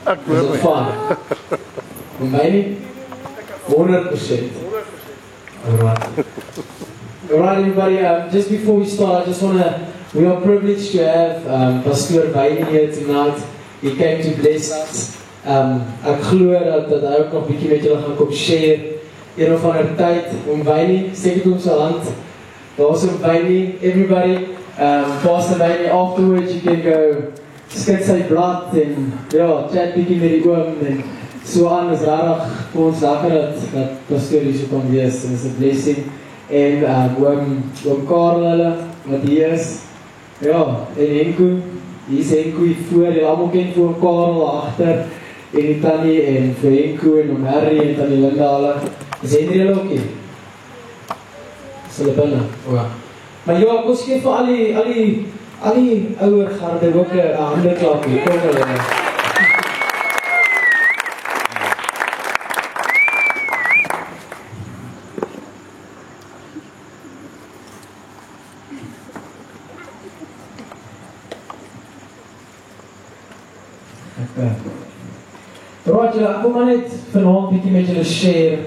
Ek hoor my. En my nie 100%. Alright. Alright everybody, just before we start, we are privileged to have Pastor Wayne here tonight. He came to bless us. Ek glo dat hy ook nog bietjie met julle gaan kom share. Een of ander tyd, om Wayne, steek het om sy hand. Daar's om Wayne, everybody. Pastor Wayne, afterwards you can go skit sy blad en chat bietjie met die oom en so aan is rarig vir ons lekker dat Pastor hier so kan wees. En is 'n blessing. En oom Karel hulle, wat hier is. Ja, en Henko, hier is Henko hier voor, die allemaal ken vir oom Karel agter. En die Tannie en vir Henko en oom Harry en Tannie Linda hulle. Is Henry hulle ook hier? Is hulle binne? Maar ja, ek ons geef vir al die ouer garde ook 'n handeklap hier. Kom hulle. Right, ek wil maar net vanaand bietjie met julle share.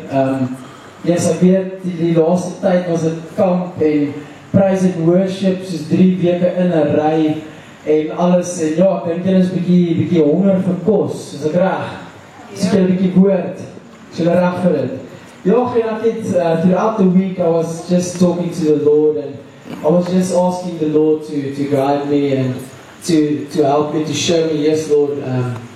Ek weet die laaste tyd was dit kamp en praise and worship, soos 3 weke in 'n ry en alles. En ja, ek dink julle is bietjie honger vir kos. Is ek reg? Is julle bietjie woord? Is julle reg vir dit? Ja, ek het throughout the week I was just talking to the Lord and I was just asking the Lord to guide me and to help me, to show me, yes Lord,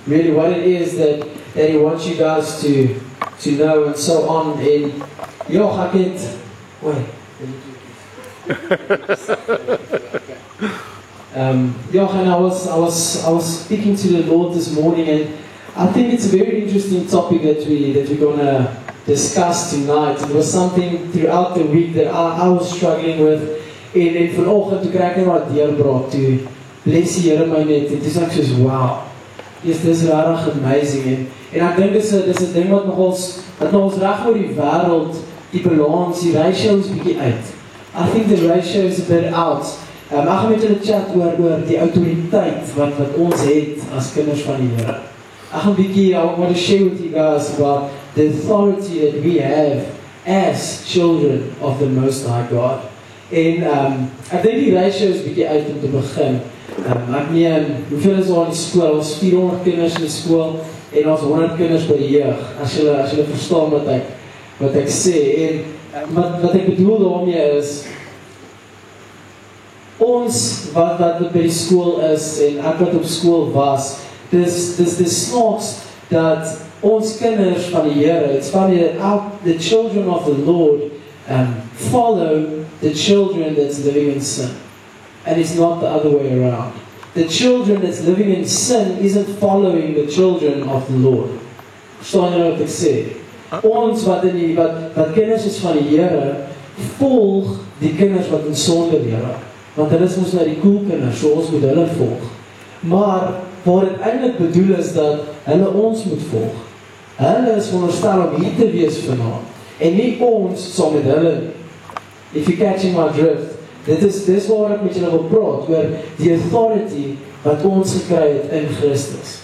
really what it is that He wants you guys to know and so on. And ja, ek het and I was speaking to the Lord this morning, and I think it's a very interesting topic that we're gonna discuss tonight. It was something throughout the week that I was struggling with. En vanoggend toe kry ek net wat deurbraak toe bless die Here my net en toe sê ek soos wow. Yes, dis regtig amazing en ek dink dis 'n ding wat nog ons reg oor die wêreld die balans, die ratio is bietjie uit. I think the ratio is a bit out. Ek gaan met julle chat oor die autoriteit wat ons het as kinders van die Here. Ek gaan bietjie, I want to share with you guys about the authority that we have as children of the Most High God. En ek dink die ratio is bietjie uit om te begin. Ek meen, hoeveel is daar in die skool? Ons 400 kinders in die skool en ons 100 kinders by die jeug. As julle verstaan wat ek sê. En wat ek bedoel daarmee is ons wat by die skool is en ek wat op skool was, dis snaaks dat ons kinders van die Here, it's funny that the children of the Lord follow the children that's living in sin. And it's not the other way around. The children that's living in sin isn't following the children of the Lord. Verstaan jy wat ek sê? Ons wat kinders is van die Here, volg die kinders wat in sonde lewe. Want hulle is ons nou die cool kinders, so ons moet hulle volg. Maar wat dit eintlik bedoel is dat hulle ons moet volg. Hulle is veronderstel om hier te wees vanaand. En nie ons saam met hulle. If you're catching my drift, dis waar ek met julle wil praat, oor die authority wat ons gekry het in Christus.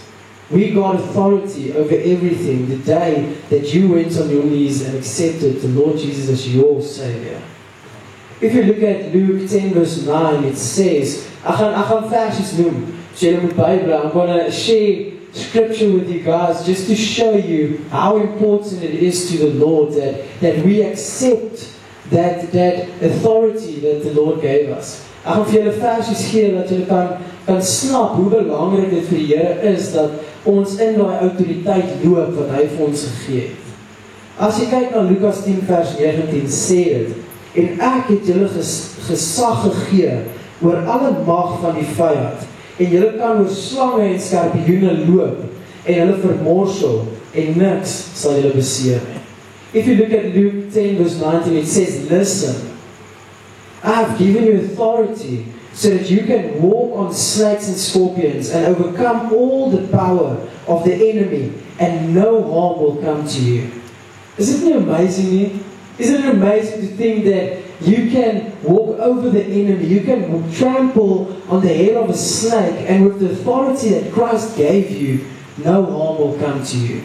We got authority over everything the day that you went on your knees and accepted the Lord Jesus as your Savior. If you look at Luke 10 verse 9, it says, ek gaan versies noem, so julle moet bybel, I'm going to share scripture with you guys just to show you how important it is to the Lord that we accept that authority that the Lord gave us. Ek gaan vir julle versies gee dat julle kan snap hoe belangrik dit vir die Here is dat ons in daai autoriteit loop wat hy vir ons gegee het. As jy kyk na Lukas 10 vers 19 sê dit, en ek het julle gesag gegee oor alle mag van die vyand, en julle kan oor slange en skorpioene loop, en hulle vermorsel, en niks sal julle beseer nie. If you look at Luke 10 verse 19, it says, listen, I have given you authority so that you can walk on snakes and scorpions and overcome all the power of the enemy and no harm will come to you. Isn't it amazing? Isn't it amazing to think You can walk over the enemy. You can trample on the head of a snake. And with the authority that Christ gave you, no harm will come to you.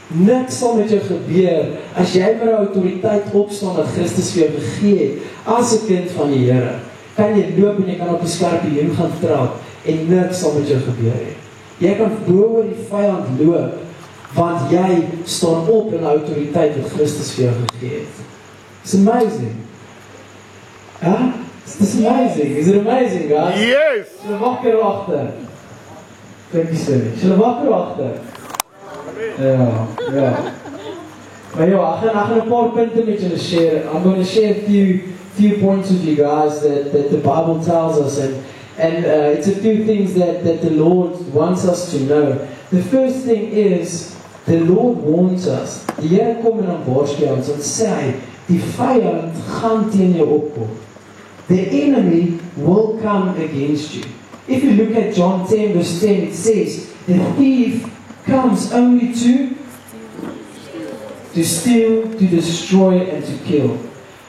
Niks sal met jou gebeur as jy met die autoriteit opstaan wat Christus vir jou gegee het. As 'n kind van die Here, kan jy loop en jy kan op 'n skorpioen gaan trap en niks sal met jou gebeur nie. Jy kan bo oor die vyand loop want jy staan op in die autoriteit wat Christus vir jou gegee het. It's amazing. Huh? It's amazing. Is it amazing, guys? Yes. Shall wakker agter. Thank you, sir. Shall wakker agter. Ja. Maar ja, ek gaan 'n paar punte met julle share. I'm going to share a few points with you guys that the Bible tells us, and it's a few things that the Lord wants us to know. The first thing is the Lord warns us. Die Here kom en dan waarsku ons en sê hy, die vyand gaan teen jou opkom. The enemy will come against you. If you look at John 10 verse 10, it says, the thief comes only to steal, to destroy, and to kill.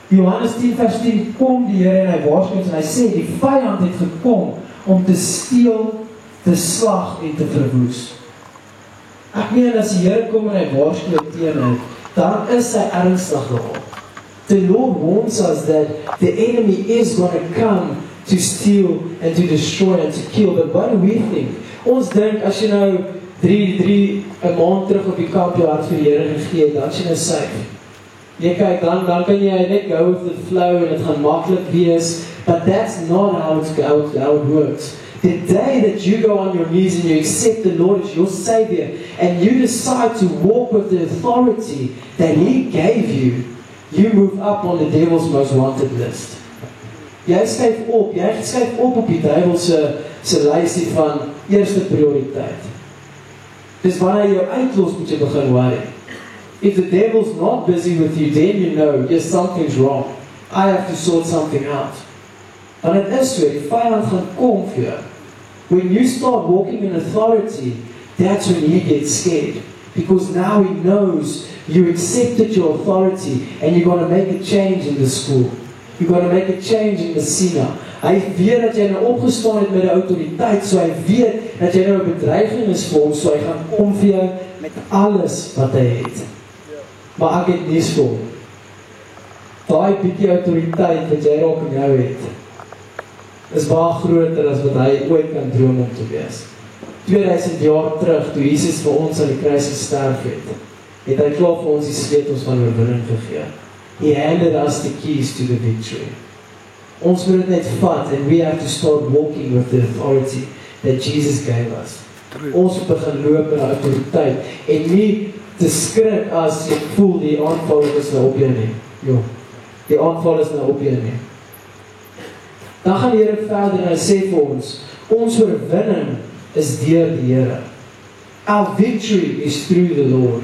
Johannes 10 vers 10 kom die Here en hy waarsku ons en hy sê, die vyand het gekom om te steel, te slag en te verwoes. Ek meen as die Here kom en hy waarsku teen hy, dan is hy ernstig daarop. The Lord warns us that the enemy is going to come to steal and to destroy and to kill. But what do we think? Ons dink as jy nou 3 'n maand terug op die kamp jou hart vir die Here gegee het, dan is jy nou safe. Jy kyk, dan kan jy net go with the flow en dit gaan maklik wees. But that's not how it works. The day that you go on your knees and you accept the Lord as your Savior and you decide to walk with the authority that He gave you, you move up on the devil's most wanted list. Jy skryf op die duiwel se lysie van eerste prioriteit. Dis wanneer jy jou uitlos moet jy begin worry. If the devil's not busy with you, then you know, yes, something's wrong. I have to sort something out. Want dit is so, die vyand gaan kom vir jou. When you start walking in authority, that's when he gets scared. Because now he knows you accepted your authority and you're going to make a change in the school. You're going to make a change in the Sina. Hy weet dat jy nou opgestaan het met die autoriteit, so hy weet dat jy nou 'n bedreiging is vir hom, so hy gaan kom vir jou met alles wat hy het. Maar ek het nuus vir hom. Daai bietjie autoriteit wat jy raak in jou het, is baie groter as wat hy ooit kan droom om te wees. 2000 jaar terug, toe Jesus vir ons aan die kruis gesterf het hy klaar vir ons die sleutels van oorwinning gegee. He handed us the keys to the victory. Ons moet dit net vat, and we have to start walking with the authority that Jesus gave us. Ons moet begin loop in autoriteit, en nie te skrik as jy voel die aanval is nou op jou nie. Jo, die aanval is nou op jou nie. Dan gaan die Here verder en hy sê vir ons oorwinning is deur die Here. Our victory is through the Lord.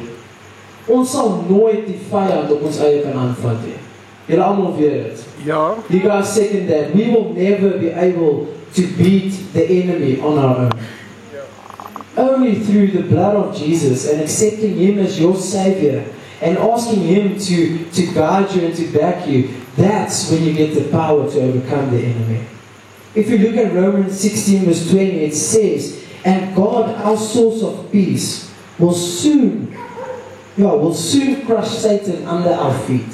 Ons sal nooit die vyand op ons eie kan aanvat nie. Julle almal weet dit. Ja. You guys second that. We will never be able to beat the enemy on our own. Only through the blood of Jesus and accepting Him as your Savior and asking Him to guide you and to back you, that's when you get the power to overcome the enemy. If you look at Romans 16 verse 20, it says, and God, our source of peace, will soon crush Satan under our feet.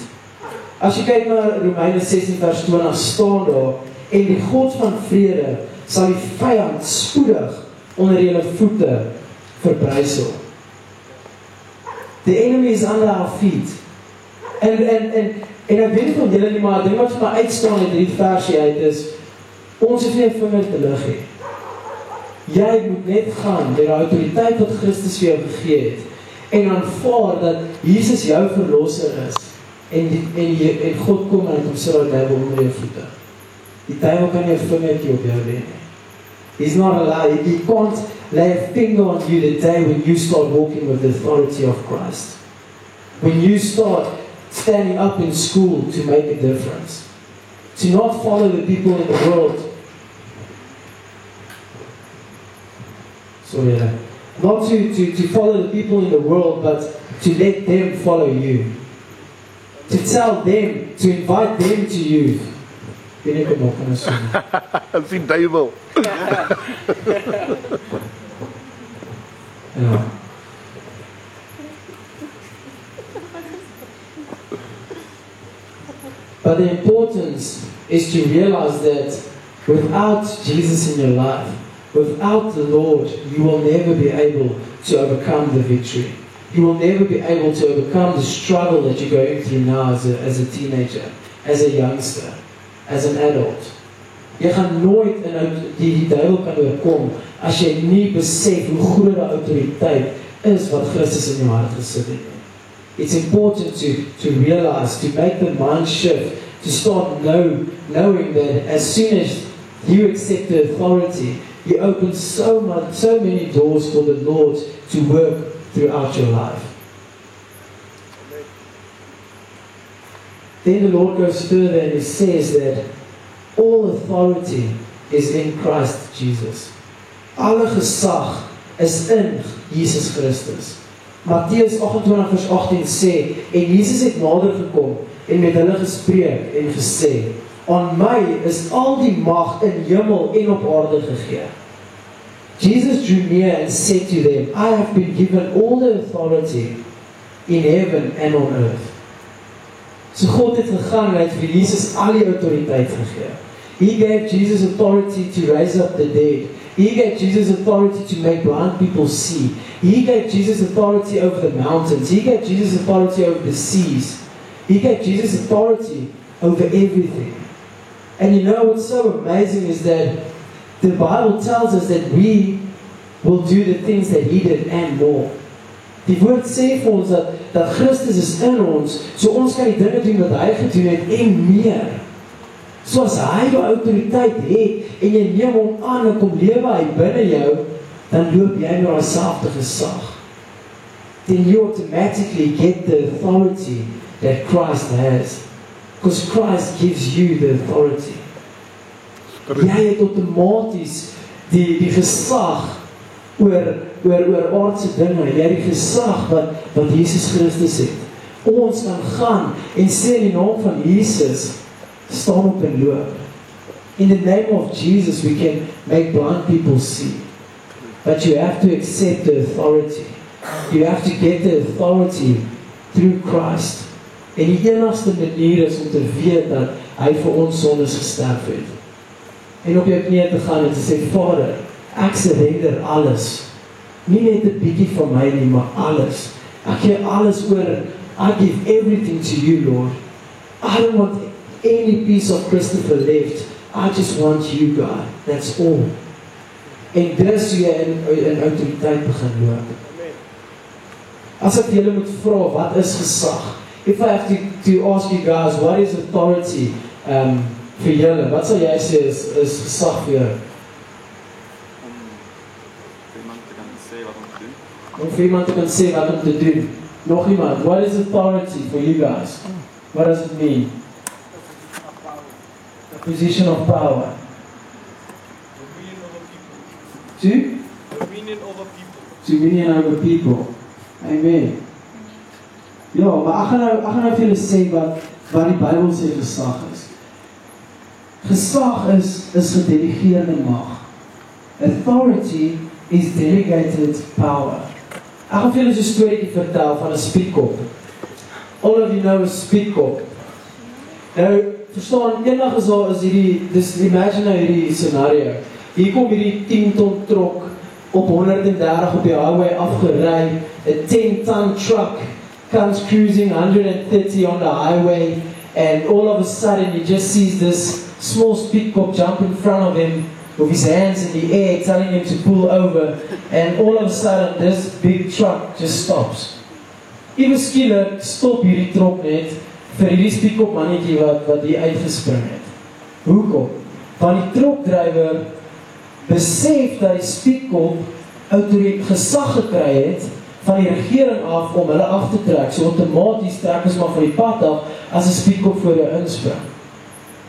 As jy kyk na Romeine 16 vers 20, staan daar, en die God van vrede sal die vyand spoedig onder julle voete verbrysel. The enemy is under our feet. En ek weet van julle nie, maar ding wat vir my uitstaan in die versie uit is, ons het nie 'n vinger te lig nie. Jy moet net gaan met die autoriteit wat Christus vir jou gegee het, en aanvaar dat Jesus jou verlosser is, en God kom en hom sit die duiwel onder jou voete. Die duiwel kan nie 'n vingertjie op jou lê nie. He's not allowed. He can't lay a finger on you the day when you start walking with the authority of Christ. When you start standing up in school to make a difference. To not follow the people in the world. Not to follow the people in the world, but to let them follow you. to tell them, to invite them to youth. Ben ek nog kan sê. Dis die duiwel. Ja. But the importance is to realize that without Jesus in your life, without the Lord, you will never be able to overcome the victory. You will never be able to overcome the struggle that you're going through now as a teenager, as a youngster, as an adult. Jy gaan nooit die duiwel kan oorkom as jy nie besef hoe groot die autoriteit is wat Christus in jou hart gesit het. It's important to realize, to make the mind shift, to start knowing that as soon as you accept the authority, you open so many doors for the Lord to work throughout your life. Then the Lord goes further and He says that all authority is in Christ Jesus. Alle gesag is in Jesus Christus. Matteus 28 vers 18 sê, en Jesus het nader gekom en met hulle gespreek en gesê, aan my is al die mag in hemel en op aarde gegee. Jesus drew near and said to them, I have been given all the authority in heaven and on earth. So God het gegaan en het vir Jesus al die autoriteit gegee. He gave Jesus authority to raise up the dead. He gave Jesus authority to make blind people see. He gave Jesus authority over the mountains. He gave Jesus authority over the seas. He gave Jesus authority over everything. And you know what's so amazing is that the Bible tells us that we will do the things that He did and more. Die woord sê vir ons dat Christus is in ons, so ons kan die dinge doen wat Hy gedoen het en meer. So as Hy die autoriteit het en jy neem hom aan en kom lewe Hy binne jou, dan loop jy met dieselfde gesag. Then you automatically get the authority that Christ has. Because Christ gives you the authority. Jy het outomaties die gesag oor aardse dinge. Jy het die gesag wat Jesus Christus het. Ons kan gaan en sê in die naam van Jesus, staan op en loop. In the name of Jesus we can make blind people see. But you have to accept the authority. You have to get the authority through Christ. En die enigste manier is om te weet dat Hy vir ons sondes gesterf het. En op jou knieë te gaan en te sê, Vader, ek surrender alles. Nie net 'n bietjie van my nie, maar alles. Ek gee alles oor. I give everything to you, Lord. I don't want any piece of Christopher left. I just want you, God. That's all. En dis hoe jy in autoriteit begin loop. As ek julle moet vra, wat is gesag? If I have to ask you guys, what is authority vir julle? Wat sal jy sê is gesag vir julle? Om vir iemand te kan sê wat om te doen. Nog iemand, what is authority for you guys? What does it mean? A position of power. Dominion over people. Dominion over people. Amen. Ja, maar ek gaan nou vir julle sê wat die Bybel sê gesag is. Gesag is gedelegeerde mag. Authority is delegated power. Ek gaan vir julle so 'n storieetjie vertel van 'n spietkop. All of you know a spietkop. Nou, verstaan, eendag is hierdie, imagine nou hierdie scenario. Hier kom hierdie 10 ton trok op 130 op die highway afgery, 'n 10-ton truck comes cruising 130 on the highway, and all of a sudden he just sees this small speedkop jump in front of him with his hands in the air telling him to pull over, and all of a sudden this big truck just stops. Ewe skielik stop hierdie trok net vir hierdie speedkop mannetjie wat hier uitgespring het. Hoekom? Want die trokdrywer besef dat die speedkop autoriteit gesag gekry het van die regering af om hulle af te trek. So outomaties trek ons maar van die pad af as 'n speedkop voor jou inspring.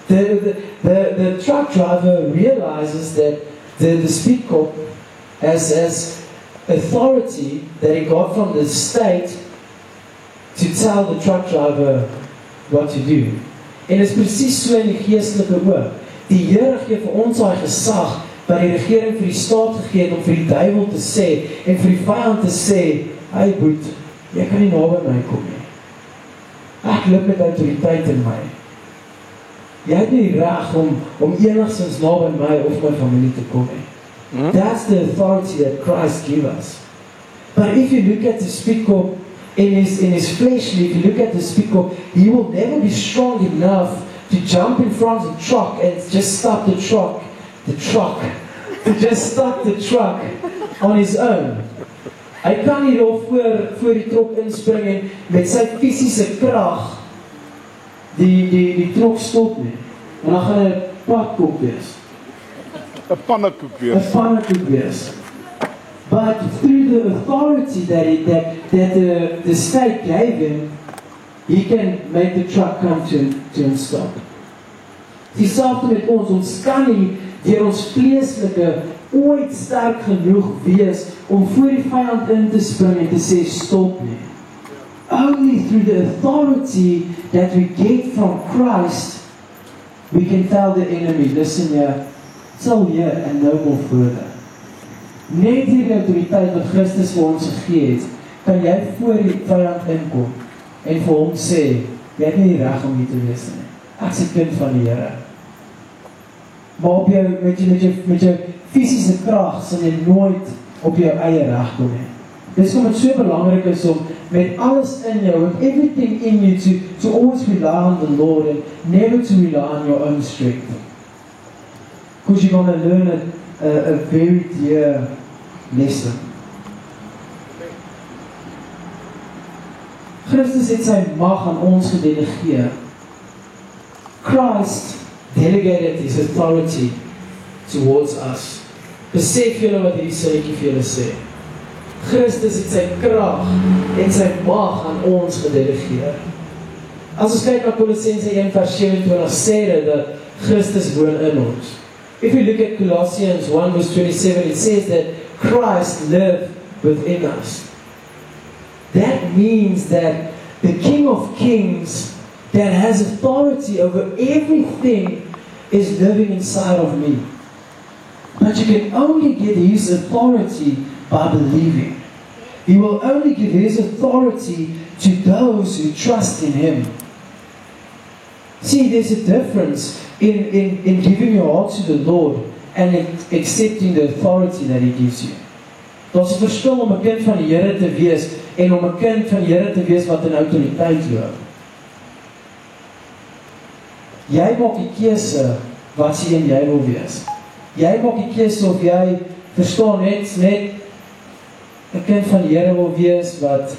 The truck driver realizes that the speedkop has authority that he got from the state to tell the truck driver what to do. En dit is presies so in die geestelike ook. Die Here gee vir ons daai gesag wat die regering vir die staat gegee het om vir die duiwel te sê en vir die vyand te sê, "Hey boet, jy kan nie naby my kom nie. Ek loop met autoriteit in my. Jy het nie die reg om enigstens naby my of my familie te kom nie." That's the authority that Christ gives us. But if you look at the speaker in his fleshly, if you look at the speaker, he will never be strong enough to jump in front of the truck and just stop the truck, to just stop the truck on his own. Hy kan nie daar voor die trok inspring en met sy fisiese krag die trok stop nie. En dan gaan hy 'n padkoek wees. 'n pannekoek weer. 'n pannekoek wees. But through the authority that the state gave him, he can make the truck come to him stop. Dieselfde met ons kan nie deur ons vleeslike ooit sterk genoeg wees om voor die vyand in te spring en te sê stop nie. Only through the authority that we get from Christ, we can tell the enemy, listen here, it's all here and no more further. Net die autoriteit wat Christus vir ons gegee het, kan jy voor die vyand inkom en vir hom sê, jy het nie die reg om hier te wees nie. Ek is 'n kind van die Here. Maar op jou, met jou fisiese krag sal jy nooit op jou eie reg kom nie. Dis hoekom dit so belangrik is om met alles in jou, with everything in you, to always rely on the Lord and never to rely on your own strength. Because you're going to learn a very dear lesson. Christus het sy mag aan ons gedelegeer. Christ delegated his authority towards us. Besef julle wat hierdie sêtjie vir julle sê. Christus het sy krag en sy mag aan ons gedelegeer. As ons kyk na Kolossense 1:27 sê dit dat Christus woon in ons. If you look at Colossians 1:27, it says that Christ lived within us. That means that the King of Kings that has authority over everything is living inside of me. But you can only get his authority by believing. He will only give his authority to those who trust in him. See, there's a difference in giving your heart to the Lord and accepting the authority that he gives you. Daar's 'n verskil om 'n kind van die Here te wees en om 'n kind van die Here te wees wat in autoriteit loop. Jy maak die keuse wat jy en jy wil wees. Jy maak die keuse of jy verstaan net 'n kind van die Here wil wees wat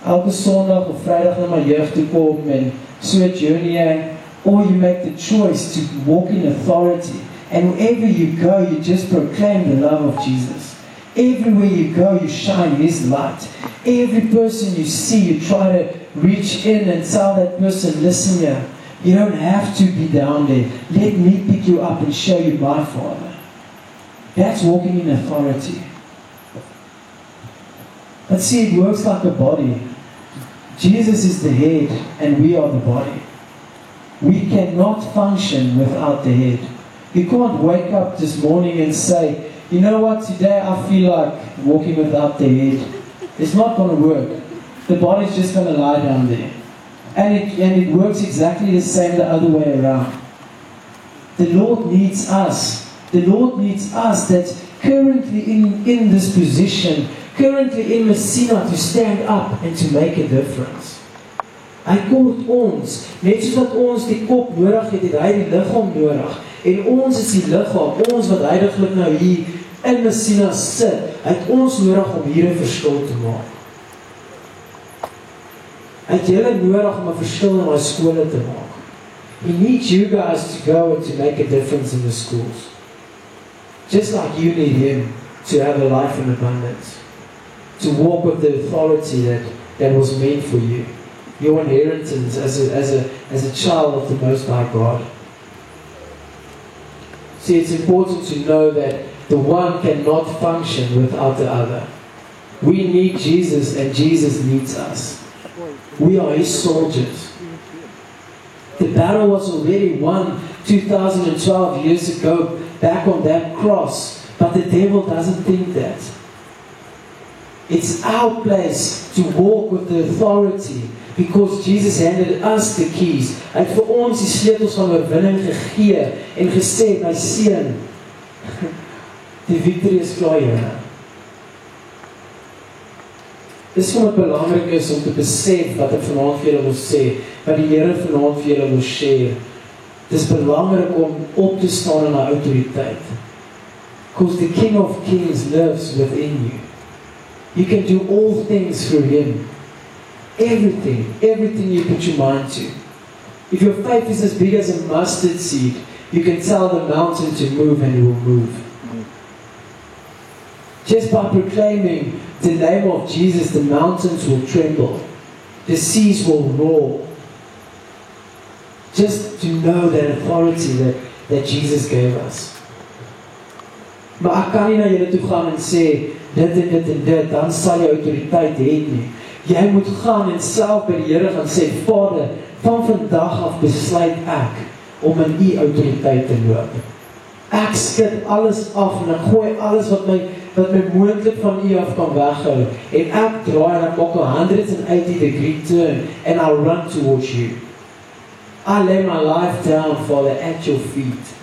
elke Sondag of Vrydag na my jeug toe kom en so journey, or you make the choice to walk in authority, and wherever you go you just proclaim the love of Jesus. Everywhere you go you shine his light. Every person you see you try to reach in and tell that person, listen here, you don't have to be down there. Let me pick you up and show you my Father. That's walking in authority. But see, it works like a body. Jesus is the head and we are the body. We cannot function without the head. You can't wake up this morning and say, you know what, today I feel like walking without the head. It's not going to work. The body's just going to lie down there. And it works exactly the same the other way around. The Lord needs us. The Lord needs us that's currently in this position, currently in Messina, to stand up and to make a difference. Hy kort ons, net soos wat ons die kop nodig het hy die liggaam nodig. En ons is die liggaam, ons wat heiliglik nou hier in Messina sit, hy het ons nodig om hier 'n verskil te maak. Hy het julle nodig om 'n verskil in daai skole te maak. He needs you guys to go and to make a difference in the schools. Just like you need him to have a life in abundance. To walk with the authority that was meant for you. Your inheritance as a child of the Most High God. See, it's important to know that the one cannot function without the other. We need Jesus and Jesus needs us. We are his soldiers. The battle was already won 2012 years ago, back on that cross. But the devil doesn't think that. It's our place to walk with the authority, because Jesus handed us the keys. Hy het vir ons die sleutels van oorwinning gegee en gesê, my seun, die victory is klaar hier. Dis wat belangrik is om te besef wat ek vanaand vir julle wil sê, wat die Here vanaand vir julle wil share. Dis belangrik om op te staan in 'n autoriteit. Because the King of Kings lives within you. You can do all things through Him. Everything you put your mind to. If your faith is as big as a mustard seed, you can tell the mountain to move and it will move. Just by proclaiming the name of Jesus, the mountains will tremble. The seas will roar. Just to know that authority that Jesus gave us. Maar ek kan nie na julle toe gaan en sê, dit en dit en dit, dan sal jy autoriteit hê nie. Jy moet gaan en self by die Here gaan sê, Vader, van vandag af besluit ek om in U autoriteit te loop. Ek skud alles af en ek gooi alles wat my moontlik van U af kan weghou. En ek draai en ek maak 180-degree turn and I run towards You. I lay my life down, Father, at Your feet.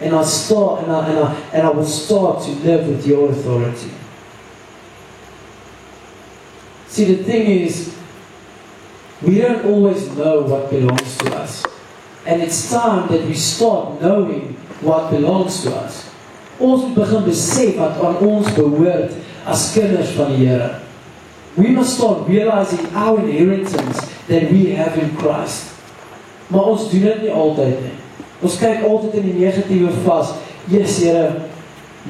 And I start and I will start to live with Your authority. See, the thing is, we don't always know what belongs to us. And it's time that we start knowing what belongs to us. Ons moet begin besef wat aan ons behoort as kinders van die Here. We must start realizing our inheritance that we have in Christ. Maar ons doen dit nie altyd nie. Ons kyk altyd in die negatiewe vas. Yes, Here,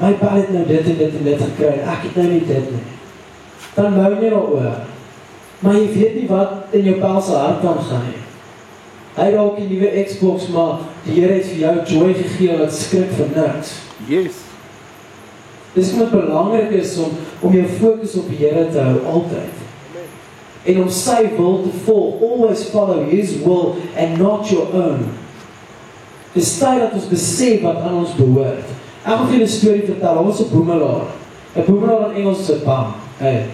my pa het nou dit en dit en dit gekry. Ek het nou nie dit nie. Dan wou nie daaroor. Maar jy weet nie wat in jou pa se hart kan gaan nie. Hy dalk die nuwe Xbox, maar die Here het vir jou joy gegee wat skrik vir niks. Yes. Dis wat belangrik is om jou fokus op die Here te hou altyd. En om sy wil te volg. Always follow His will and not your own. Dis tyd dat ons besef wat aan ons behoort. Ek gaan vir julle 'n storie vertel. Ons 'n boemelaar. 'n Boemelaar in Engels is 'n bum. Hey.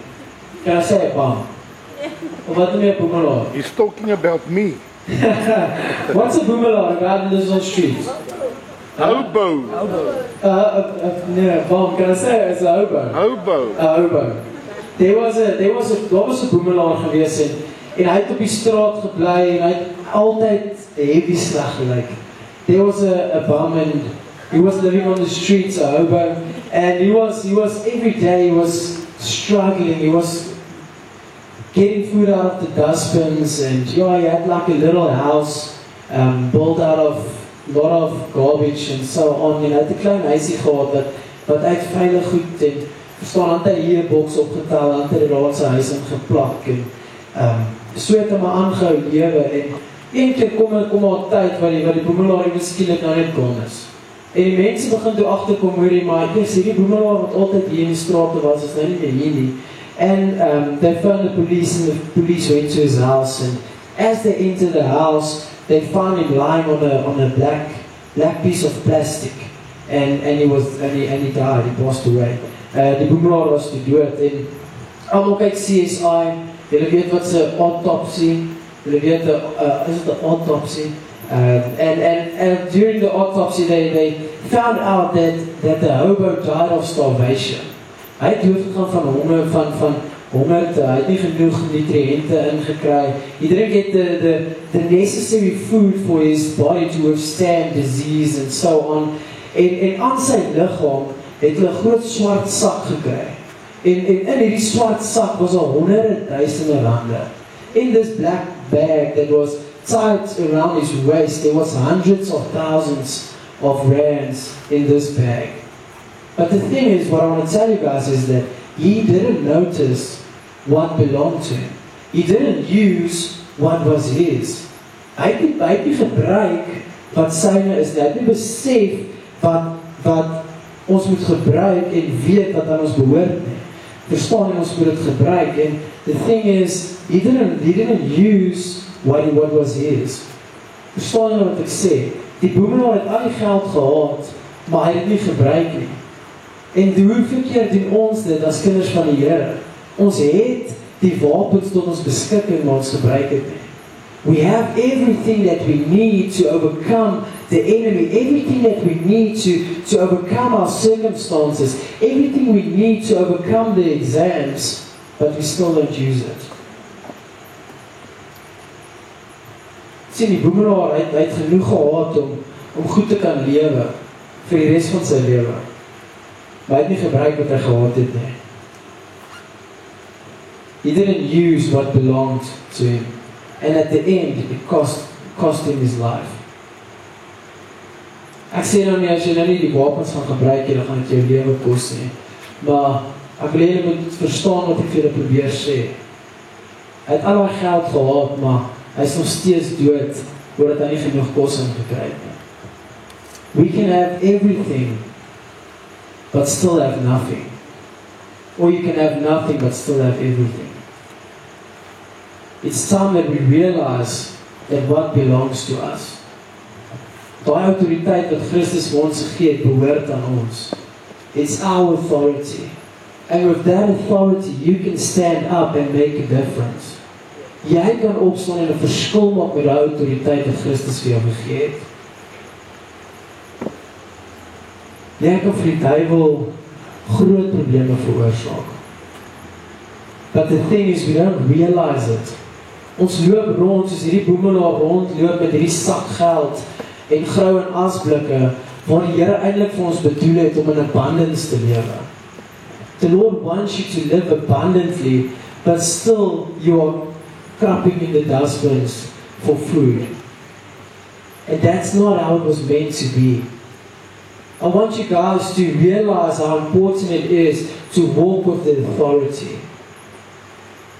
Can I say a bum? Of wat noem jy 'n boemelaar? He's talking about me. What's a boemelaar? A guy that lives on streets. Hobo. No, bum. Can I say it's a hobo? Hobo. A hobo. Daar was 'n boemelaar gewees en hy het op die straat gebly en hy het altyd heavy sleg gelyk. There was a bum and he was living on the streets, a hobo, and he was every day he was struggling. He was getting food out of the dustbins, and he had like a little house built out of a lot of garbage and so on. Hy het 'n klein huisie gehad wat uit veilig goed en verstaan, hy hier 'n boks opgetel, hy het die raad sy huis in geplak en so het hy maar aangehou lewe en een keer kom maar 'n tyd wat die boemelaar skielik nou net kon is. En die mense begin toe agterkom hoor jy maar ek sê die boemelaar wat altyd hier in die strate was is nou nie meer hier nie. And they found the police and the police went to his house, and as they entered the house they found him lying on a black piece of plastic and he died, he passed away. Die boemelaar was toe dood en almal kyk CSI, julle weet wat se autopsy, julle weet is dit 'n autopsy? And during the autopsy they found out that the hobo died of starvation. Hy het doodgegaan van honger, van hongerte, hy het nie genoeg nutriënte ingekry. He didn't get the necessary food for his body to withstand disease and so on. En aan sy liggaam het hulle 'n groot swart sak gekry. En in hierdie swart sak was al $100,000. In this black bag that was tied around his waist, there was hundreds of thousands of rands in this bag. But the thing is, what I want to tell you guys is that he didn't notice what belonged to him. He didn't use what was his. Hy het nie gebruik wat syne is. Hy het nie besef wat ons moet gebruik en weet wat aan ons behoort nie. Verstaan en ons moet dit gebruik. And the thing is, he didn't use what was his. Verstaan jy wat ek sê? Die boemelaar het al die geld gehad, maar hy het dit nie gebruik nie. En hoeveel keer doen ons dit as kinders van die Here? Ons het die wapens tot ons beskikking, maar ons gebruik dit nie. We have everything that we need to overcome the enemy, everything that we need to overcome our circumstances, everything we need to overcome the exams, but we still don't use it. Sien, die boemelaar, hy het genoeg gehad om goed te kan lewe, vir die rest van sy lewe. Maar hy het nie gebruik wat hy gehad het nie. He didn't use what belonged to him. And at the end, it cost him his life. Ek sê nou nie, as jy nou nie die wapens gaan gebruik, dan gaan het jou lewe kos nie. Maar ek wil julle moet verstaan wat ek vir julle probeer sê. Hy het al die geld gehad, maar hy is nog steeds dood, omdat hy nie genoeg kos in gekry het nie. We can have everything, but still have nothing. Or you can have nothing, but still have everything. It's time that we realize that what belongs to us. Daai autoriteit wat Christus vir ons gegee het, behoort aan ons. It's our authority. And with that authority, you can stand up and make a difference. Jy kan opstaan en 'n verskil maak met die autoriteit wat Christus vir jou gegee het. Jy kan vir die duiwel groot probleme veroorsaak. But the thing is, we don't realize it. Ons loop rond, soos hierdie boemelaar rondloop met hierdie sak geld en grou en asblikke, waar die Here eintlik vir ons bedoel het om in abundance te lewe. The Lord wants you to live abundantly, but still you are crapping in the dustbins for food. And that's not how it was meant to be. I want you guys to realize how important it is to walk with the authority.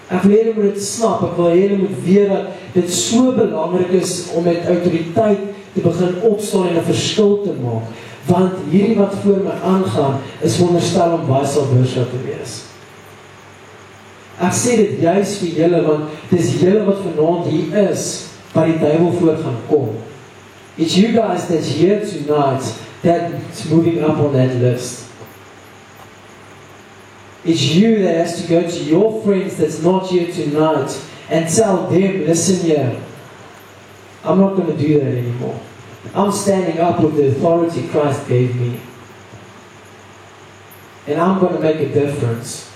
Ek wil julle moet dit snap, ek wil julle moet weet dat dit so belangrik is om met autoriteit te begin opstaan en 'n verskil te maak. Want hierdie wat voor my aangaan, is veronderstel om baie salversou te wees. Ek sê dit juist vir julle, want dis julle wat vanaand hier is, waar die duiwel voor gaan kom. It's you guys that's here tonight that's moving up on that list. It's you that has to go to your friends that's not here tonight and tell them, listen here, I'm not going to do that anymore. I'm standing up with the authority Christ gave me. And I'm going to make a difference.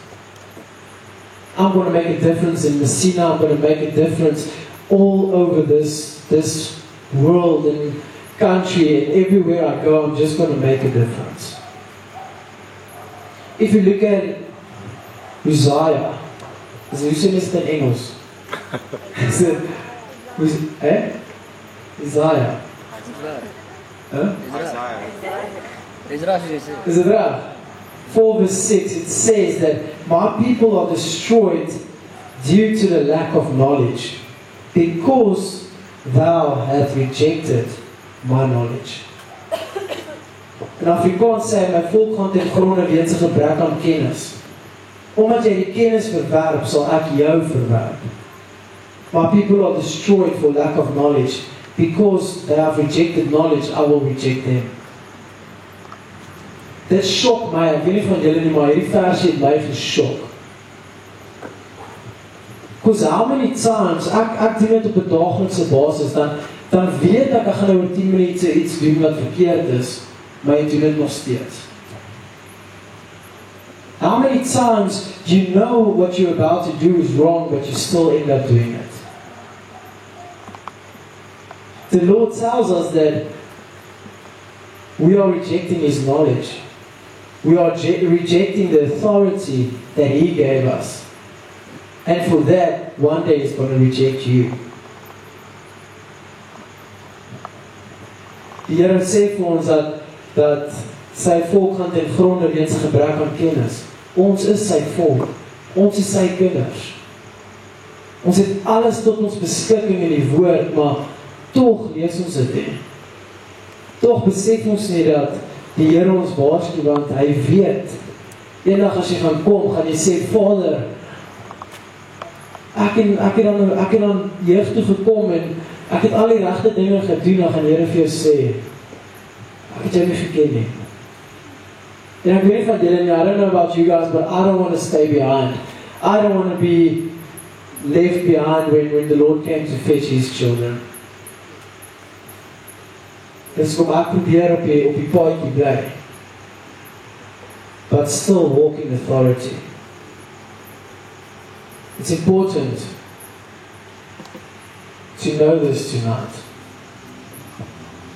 I'm going to make a difference in Messina. I'm going to make a difference all over this world and country, and everywhere I go, I'm just going to make a difference. If you look at Uzziah, hoe sê mens dit in Engels? Isaiah. Ezra. 4 verse 6, it says that my people are destroyed due to the lack of knowledge, because thou hast rejected my knowledge. In Afrikaans sê my volk gaan ten gronde weens 'n gebrek aan kennis. Omdat jy die kennis verwerp, sal ek jou verwerp. My people are destroyed for lack of knowledge, because they have rejected knowledge, I will reject them. Dit shock my, ek weet nie van julle nie, maar hierdie versie het my geshok. Because how many times, ek doen dit op 'n daaglikse basis, dan weet ek gaan nou oor 10 minute iets doen wat verkeerd is, maar jy doen dit nog steeds. How many times do you know what you're about to do is wrong, but you still end up doing it? The Lord tells us that we are rejecting His knowledge. We are rejecting the authority that He gave us. And for that, one day He's going to reject you. Die Here sê vir ons dat sy volk gaan ten gronde weens gebrek aan kennis. Ons is sy volk. Ons is sy kinders. Ons het alles tot ons beskikking in die woord, maar tog lees ons dit nie. Tog besef ons nie dat die Here ons waarsku, want hy weet, eendag as jy gaan kom, gaan jy sê, Vader, ek het aan jeug toe gekom en Ek het al die regte dinge gedoen, dan gaan die Here vir jou sê, ek het jou nie verken nie. En ek weet nie van julle nie, I don't know about you guys, but I don't want to stay behind. I don't want to be left behind when the Lord came to fetch His children. Dis kom ek probeer op die paadjie bly. But still walk in authority. It's important to know this tonight.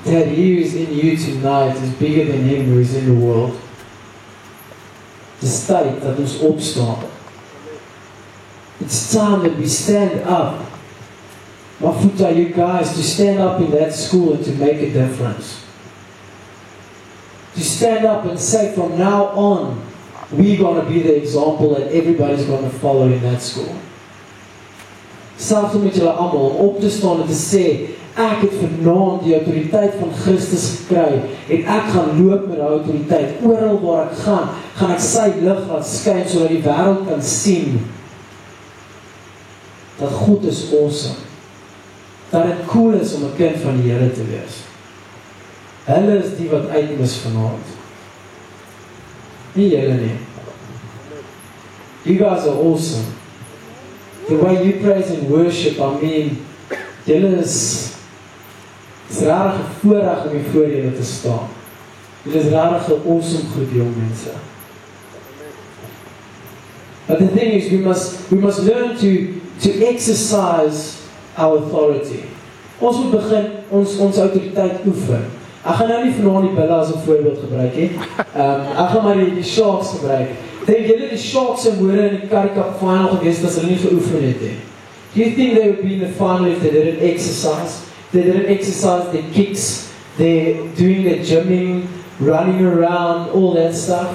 That He who is in you tonight is bigger than him who is in the world. Dis tyd dat ons opstaan. It's time that we stand up. Mafuta, you guys, to stand up in that school and to make a difference. To stand up and say from now on, we're going to be the example that everybody's going to follow in that school. Selfs met julle almal om op te staan en te sê, ek het vanaand die autoriteit van Christus gekry en ek gaan loop met die autoriteit. Oral waar ek gaan ek sy lig laat skyn sodat die wêreld kan sien dat God is awesome. Dat het cool is om 'n kind van die Here te wees. Hulle is die wat uitmis vanaand. Nie julle nie. You guys are awesome. The way you praise and worship, I mean, julle is regtig 'n voorreg om hier voor julle te staan. Julle is regtig 'n awesome groep jong mense. But the thing is, we must learn to exercise our authority. Ons moet begin ons autoriteit oefen. Ek gaan nou nie vanaand die Bulle as 'n voorbeeld gebruik nie. Ek gaan maar die Sharks gebruik. Dink julle die Sharks se môre in die Currie Cup final gewees as hulle nie geoefen het nie? Do you think they would be in the final if they didn't exercise? They didn't exercise their kicks, they're doing their gymming, running around, all that stuff?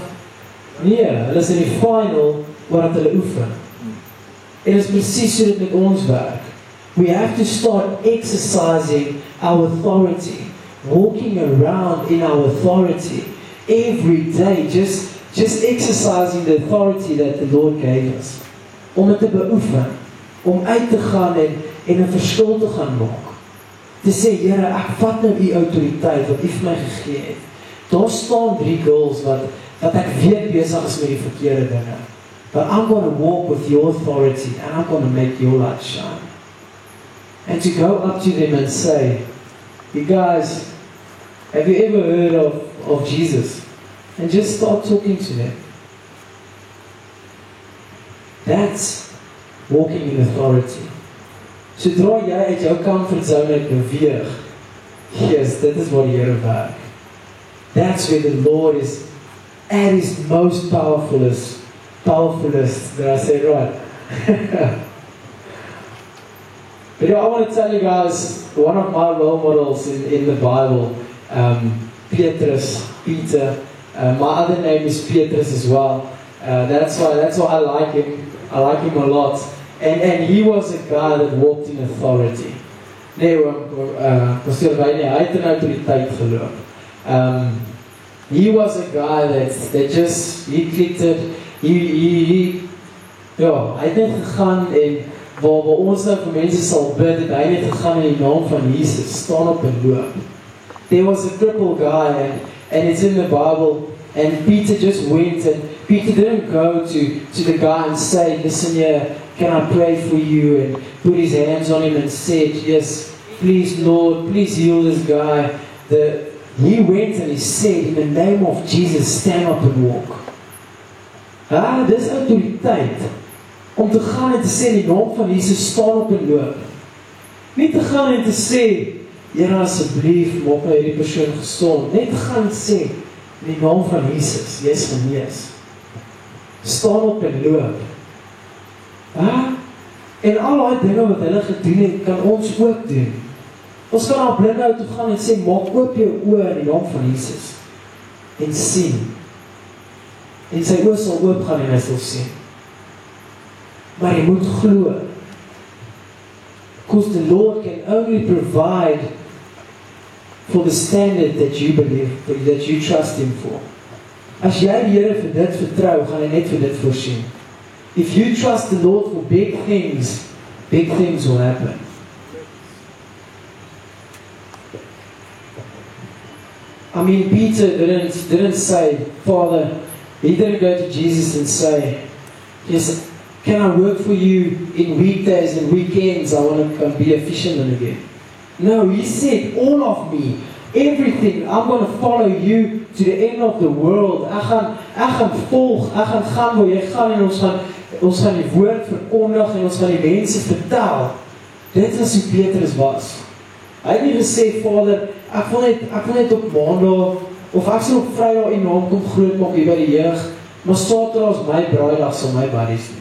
Nee, hulle is in die final waar hulle oefen. En is presies so dit met ons werk. We have to start exercising our authority, walking around in our authority every day, just exercising the authority that the Lord gave us. Om het te beoefen, om uit te gaan en 'n verskil te gaan maak. Te sê, Here, ek vat nou die autoriteit wat U vir my gegee het. Daar staan 3 girls wat ek weet besig is met die verkeerde dinge. But I'm going to walk with your authority and I'm going to make your light shine. And to go up to them and say, you guys, have you ever heard of Jesus? And just start talking to them. That's walking in authority. Sodra jy uit jou comfort zone uit beweeg, yes, dit is wat die Here werk. That's where the Lord is at His most powerfulest. Did I say it right? But I want to tell you guys, one of my role models in the Bible, Peter. My other name is Petrus as well. That's why I like him. I like him a lot. And he was a guy that walked in authority. Nee, hy het in autoriteit geloop. He was a guy that just, he clicked it. Hy het net gegaan en waar ons nou vir mense sal bid, het hy net gegaan in die naam van Jesus, staan op en loop. There was a crippled guy and it's in the Bible, and Peter just went, and Peter didn't go to the guy and say, listen here, can I pray for you, and put his hands on him and said, yes, please Lord, please heal this guy. He went and he said, in the name of Jesus, stand up and walk. Dis autoriteit om te gaan en te sê in die naam van Jesus, staan op en loop. Nie te gaan en te sê, Here asseblief, maak my hierdie persoon gesond. Net te gaan en sê, in die naam van Jesus, jy is genees. Staan op en loop. En al die dinge wat hulle gedoen het, kan ons ook doen. Ons kan na blinde toe gaan en sê, maak oop jou oë in die naam van Jesus. En sien. En sy oë sal oop gaan en hy sal sien. Maar jy moet glo. Because the Lord can only provide for the standard that you believe, that you trust Him for. As jy die Here vir dit vertrou, gaan hy net vir dit voorsien. If you trust the Lord for big things will happen. I mean, Peter didn't say, Father, he didn't go to Jesus and say, yes, can I work for you in weekdays and weekends? I want to come be a fisherman again. No, he said, all of me, everything, I'm going to follow you to the end of the world. Ek gaan volg, ek gaan waar jy gaan en ons gaan die woord verkondig en ons gaan die mense vertel. Dit is hoe Petrus was. Hy het nie gesê, Vader, ek wil net op maandag, of ek sal op Vrydag en naam kom grootmaak hier by die jeug, maar Saterdag is my braaidag, sal my buddies nie.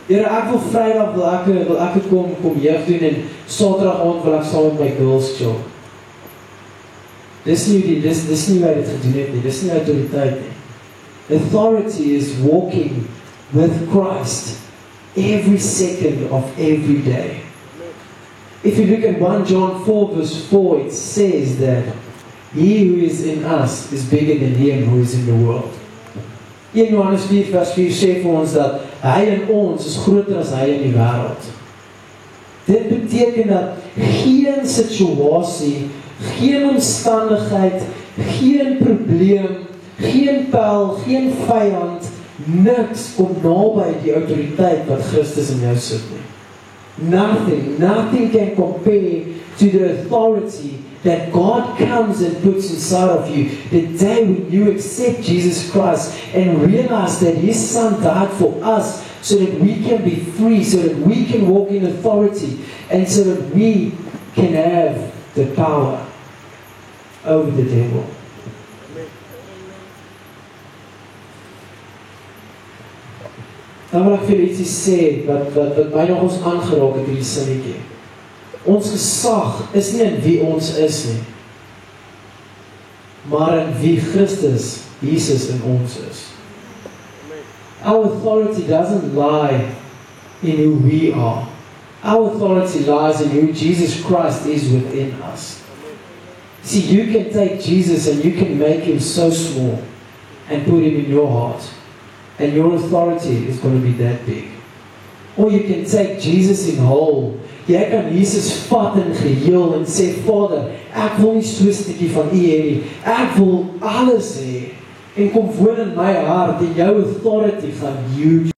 Here, ek wil Vrydag wil ek kom jeug doen en Saterdag aand wil ek saam met my girls chill. Dis nie wat dit gedoen het nie, dis nie autoriteit nie. Authority is walking with Christ every second of every day. If you look at 1 John 4 verse 4, it says that he who is in us is bigger than him who is in the world. 1 Johannes 4 vers 4 sê vir ons dat hy in ons is groter as hy in die wêreld. Dit beteken dat geen situasie, geen omstandigheid, geen probleem, geen pyl, geen vyand, niks kom naby die autoriteit wat Christus in jou sit nie. Nothing can compare to the authority that God comes and puts inside of you. The day when you accept Jesus Christ and realize that His Son died for us so that we can be free, so that we can walk in authority, and so that we can have the power over the devil. Dan wil ek vir ietsie sê wat my nog ons aangeraak het hierdie sinnetjie. Ons gesag is nie in wie ons is nie, maar in wie Christus, Jesus in ons is. Our authority doesn't lie in who we are. Our authority lies in who Jesus Christ is within us. See, you can take Jesus and you can make Him so small and put Him in your heart. And your authority is going to be that big. Or you can take Jesus in whole. Jy kan Jesus vat in geheel en sê, Vader, ek wil nie so 'n stukkie van U hê nie. Ek wil alles hê. En kom woon in my hart en jou authority gaan huge.